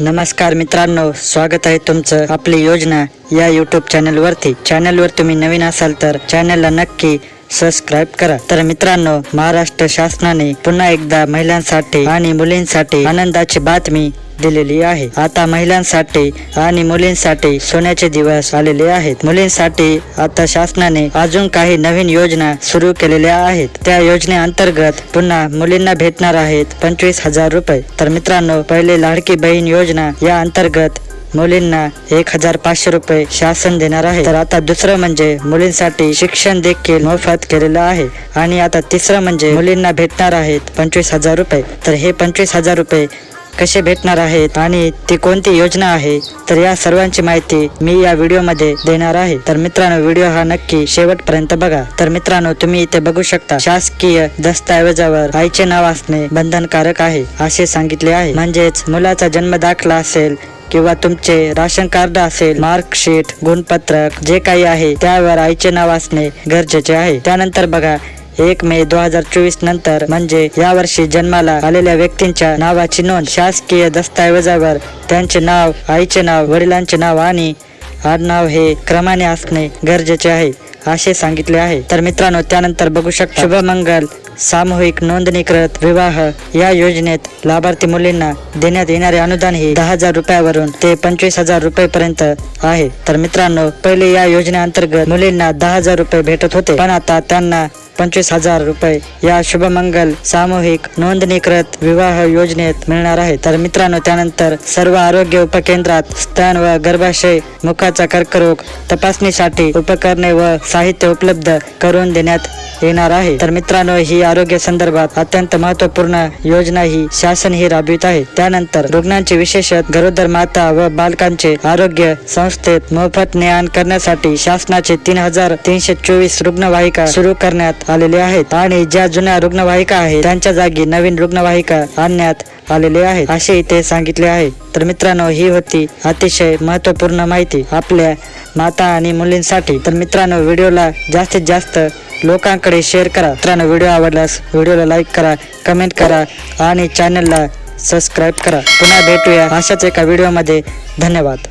नमस्कार मित्रांनो, स्वागत आहे तुमचं आपली योजना या यूट्यूब चॅनलवरती। चॅनलवर तुम्ही नवीन असाल तर चॅनलला नक्की सबस्क्राइब करा। तर मित्रांनो, महाराष्ट्र शासनाने पुन्हा एकदा महिलांसाठी आणि मुलींसाठी आनंदाची बातमी दिलेली आहे। आता महिलांसाठी आणि मुलींसाठी सोन्याचे दिवस आलेले आहेत। मुलींसाठी आता शासनाने अजून काही नवीन योजना सुरू केलेल्या आहेत। त्या योजनेअंतर्गत पुन्हा मुलींना भेटणार आहेत 25,000 रुपये। तर मित्रांनो, पहिले लाडकी बहीण योजना या अंतर्गत मुलींना 1,500 रुपये शासन देणार आहे। तर आता दुसरं म्हणजे मुलींसाठी शिक्षण देखील मोफत केलेलं आहे। आणि आता तिसरं म्हणजे मुलींना भेटणार आहेत 25,000 रुपये। तर हे 25,000 रुपये कसे भेटणार आहेत आणि ती कोणती योजना आहे, तर या सर्वांची माहिती मी या व्हिडिओमध्ये देणार आहे। तर मित्रांनो, व्हिडिओ हा नक्की शेवटपर्यंत बघा। तर मित्रांनो, तुम्ही इथे बघू शकता, शासकीय दस्तऐवजावर आईचे नाव असणे बंधनकारक आहे असे सांगितले आहे। म्हणजेच मुलाचा जन्म दाखला असेल किंवा तुमचे राशन कार्ड असेल, मार्कशीट, गुणपत्रक जे काही आहे त्यावर आईचे नाव असणे गरजेचे आहे। त्यानंतर बघा, 1 मे 2024 नंतर म्हणजे यावर्षी जन्माला आलेल्या व्यक्तींच्या नावाची नोंद शासकीय दस्तऐवजावर त्यांचे नाव, आईचे नाव, वडिलांचे नाव आणि आडनाव हे क्रमाने असणे गरजेचे आहे असे सांगितले आहे। तर मित्रांनो, त्यानंतर बघू शकता, शुभमंगल सामूहिक नोंदणीकृत विवाह या योजनेत लाभार्थी मुलींना देण्यात येणारे अनुदान हे 10,000 रुपयावरून ते 25,000 रुपयेपर्यंत आहे। तर मित्रांनो, पहिले या योजनेअंतर्गत मुलींना 10,000 रुपये भेटत होते, पण आता त्यांना 25,000 रुपये या शुभमंगल सामूहिक नोंदणीकृत विवाह योजनेत मिळणार आहे। तर मित्रांनो, त्यानंतर सर्व आरोग्य उपकेंद्रात स्तन व गर्भाशय मुखाचा कर्करोग तपासणीसाठी उपकरणे व साहित्य उपलब्ध करून देण्यात येणार आहे। तर मित्रांनो, ही आरोग्य संदर्भात अत्यंत महत्त्वपूर्ण योजना ही शासन ही राबवित आहे। त्यानंतर रुग्णांचे विशेषतः गरोदर माता व बालकांचे आरोग्य संस्थेत मोफत ने-आण करण्यासाठी शासनाचे 3,324 रुग्णवाहिका सुरू करण्यात आलेले आहेत आणि ज्या जुन्या रुग्णवाहिका आहेत त्यांच्या जागी नवीन रुग्णवाहिका आणण्यात आलेले आहेत असे इथे सांगितले आहे। तर मित्रांनो, ही होती अतिशय महत्त्वपूर्ण माहिती आपल्या माता आणि मुलींसाठी। तर मित्रांनो, व्हिडिओला जास्तीत जास्त लोकांकडे शेअर करा। मित्रांनो, व्हिडिओ आवडल्यास व्हिडिओला लाईक करा, कमेंट करा आणि चॅनलला सबस्क्राइब करा। पुन्हा भेटूया अशाच एका व्हिडिओमध्ये। धन्यवाद।